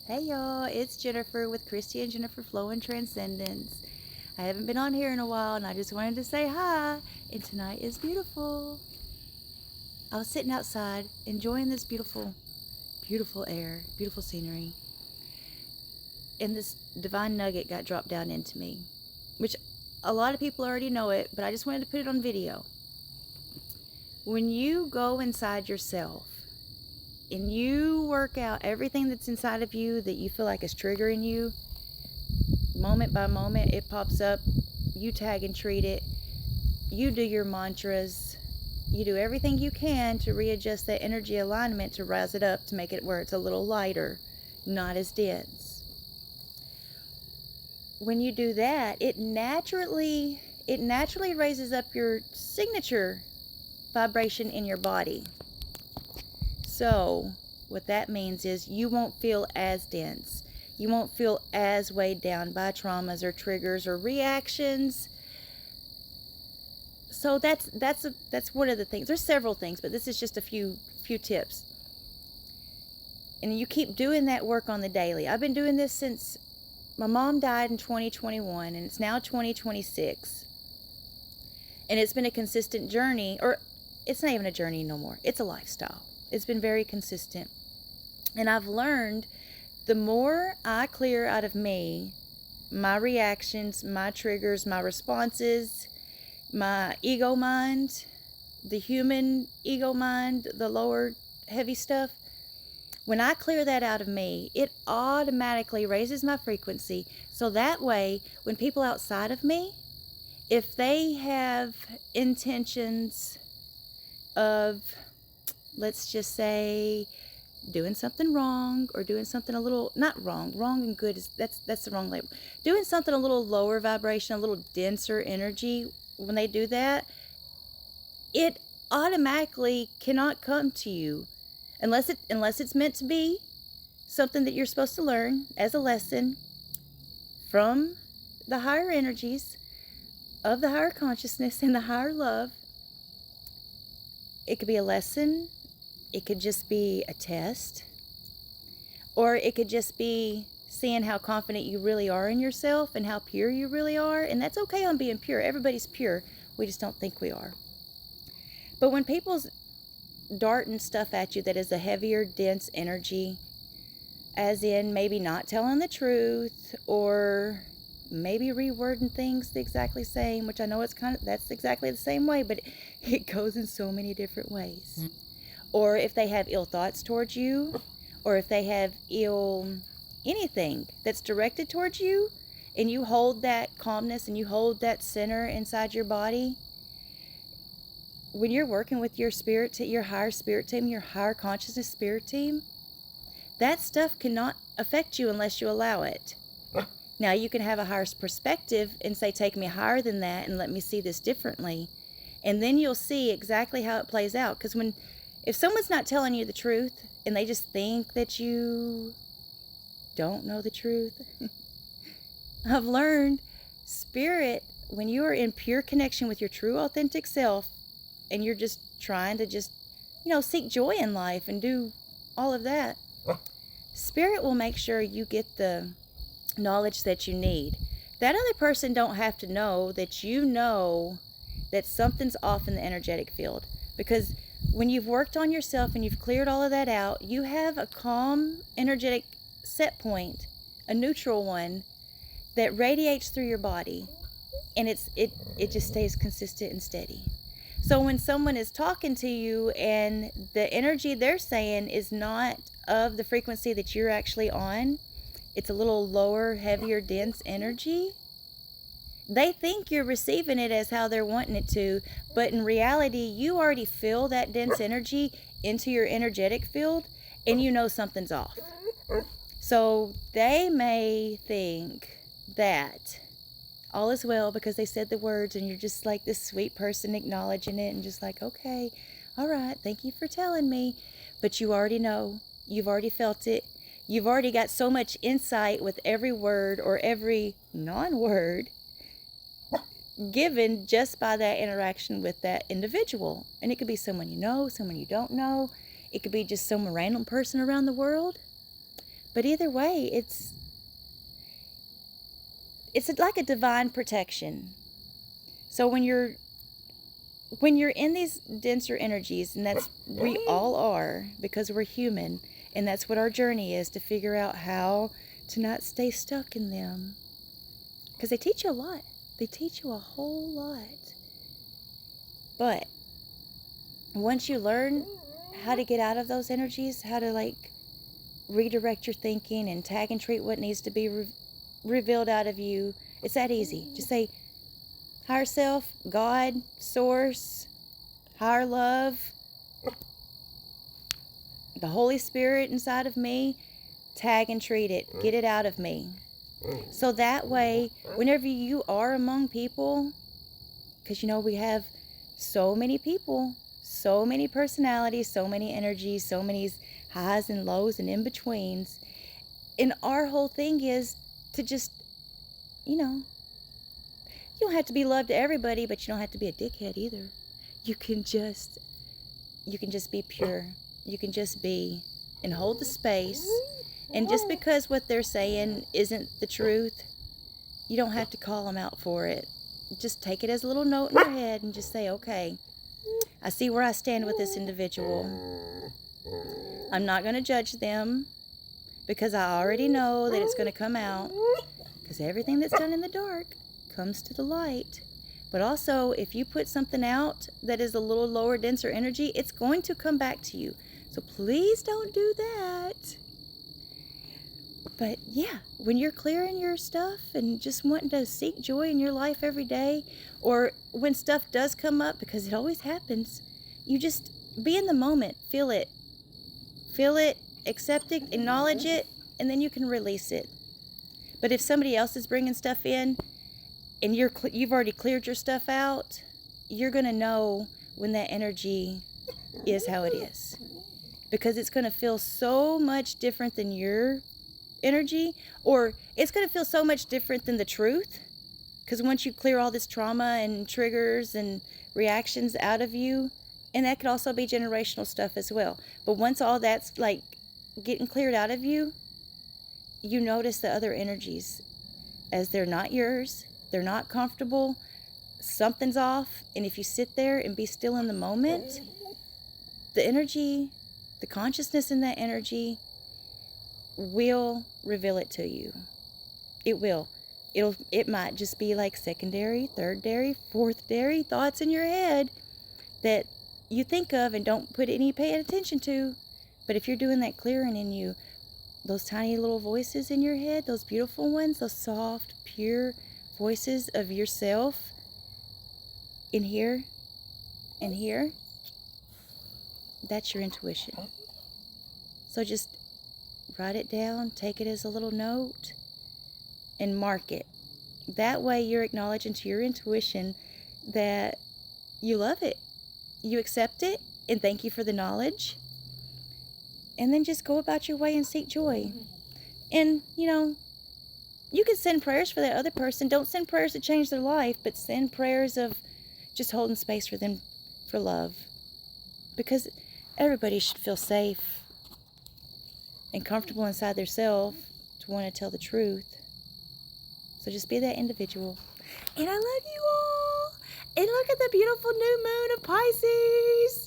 Hey y'all, it's Jennifer with Christy and Jennifer Flow and Transcendence. I haven't been on here in a while and I just wanted to say hi, and tonight is beautiful. I was sitting outside enjoying this beautiful, beautiful air, beautiful scenery, and this divine nugget got dropped down into me, which a lot of people already know it, but I just wanted to put it on video. When you go inside yourself and you work out everything that's inside of you that you feel like is triggering you, moment by moment it pops up, you tag and treat it, you do your mantras, you do everything you can to readjust that energy alignment to rise it up, to make it where it's a little lighter, not as dense. When you do that, it naturally raises up your signature vibration in your body. So what that means is you won't feel as dense. You won't feel as weighed down by traumas or triggers or reactions. So that's one of the things. There's several things, but this is just a few tips. And you keep doing that work on the daily. I've been doing this since my mom died in 2021, and it's now 2026. And it's been a consistent journey, or it's not even a journey no more. It's a lifestyle. It's been very consistent. And I've learned the more I clear out of me, my reactions, my triggers, my responses, my ego mind, the human ego mind, the lower heavy stuff, when I clear that out of me, it automatically raises my frequency. So that way, when people outside of me, if they have intentions of, let's just say, doing something wrong, or doing something a little, not wrong and good is that's the wrong label, doing something a little lower vibration, a little denser energy, when they do that, it automatically cannot come to you unless it's meant to be something that you're supposed to learn as a lesson from the higher energies of the higher consciousness and the higher love. It could be a lesson, it could just be a test, or it could just be seeing how confident you really are in yourself and how pure you really are. And that's okay on being pure. Everybody's pure. We just don't think we are. But when people's darting stuff at you that is a heavier, dense energy, as in maybe not telling the truth, or maybe rewording things the exactly same, which I know that's exactly the same way, but it goes in so many different ways. Or if they have ill thoughts towards you, or if they have ill anything that's directed towards you, and you hold that calmness and you hold that center inside your body, when you're working with your spirit, your higher spirit team, your higher consciousness spirit team, that stuff cannot affect you unless you allow it. Now, you can have a higher perspective and say, take me higher than that and let me see this differently. And then you'll see exactly how it plays out. Because if someone's not telling you the truth and they just think that you don't know the truth, I've learned spirit, when you are in pure connection with your true authentic self and you're just trying to seek joy in life and do all of that, spirit will make sure you get the knowledge that you need. That other person don't have to know that you know that something's off in the energetic field, because when you've worked on yourself and you've cleared all of that out, you have a calm energetic set point, a neutral one that radiates through your body, and it just stays consistent and steady. So when someone is talking to you and the energy they're saying is not of the frequency that you're actually on, it's a little lower, heavier, dense energy, they think you're receiving it as how they're wanting it to, but in reality, you already feel that dense energy into your energetic field, and you know something's off. So they may think that all is well because they said the words, and you're just like this sweet person acknowledging it and just like, okay, all right, thank you for telling me. But you already know, you've already felt it. You've already got so much insight with every word or every non-word given just by that interaction with that individual. And it could be someone you know, someone you don't know. It could be just some random person around the world. But either way, it's like a divine protection. So when you're in these denser energies, and that's we all are, because we're human, and that's what our journey is, to figure out how to not stay stuck in them. Because they teach you a lot. They teach you a whole lot. But once you learn how to get out of those energies, how to like redirect your thinking and tag and treat what needs to be revealed out of you, it's that easy. Just say, higher self, God, source, higher love, the Holy Spirit inside of me, tag and treat it. Get it out of me. So that way, whenever you are among people, because you know we have so many people, so many personalities, so many energies, so many highs and lows and in-betweens. And our whole thing is to just, you know, you don't have to be loved to everybody, but you don't have to be a dickhead either. You can just be pure. You can just be and hold the space. And just because what they're saying isn't the truth, you don't have to call them out for it. Just take it as a little note in your head and just say, okay, I see where I stand with this individual. I'm not going to judge them because I already know that it's going to come out, because everything that's done in the dark comes to the light. But also, if you put something out that is a little lower, denser energy, it's going to come back to you. So please don't do that. But yeah, when you're clearing your stuff and just wanting to seek joy in your life every day, or when stuff does come up, because it always happens, you just be in the moment, feel it, accept it, acknowledge it, and then you can release it. But if somebody else is bringing stuff in and you've already cleared your stuff out, you're going to know when that energy is how it is, because it's going to feel so much different than your energy, or it's going to feel so much different than the truth, because once you clear all this trauma and triggers and reactions out of you, and that could also be generational stuff as well, but once all that's like getting cleared out of you, you notice the other energies as they're not yours, they're not comfortable, something's off. And if you sit there and be still in the moment, the energy, the consciousness in that energy will reveal it to you. It will. It might just be like secondary, third-dary, fourth-dary thoughts in your head that you think of and don't pay attention to. But if you're doing that clearing in you, those tiny little voices in your head, those beautiful ones, those soft, pure voices of yourself in here and here, that's your intuition. So just write it down, take it as a little note, and mark it. That way you're acknowledging to your intuition that you love it, you accept it, and thank you for the knowledge. And then just go about your way and seek joy. And, you know, you can send prayers for that other person. Don't send prayers to change their life, but send prayers of just holding space for them, for love. Because everybody should feel safe and comfortable inside their self to want to tell the truth. So just be that individual. And I love you all. And look at the beautiful new moon of Pisces.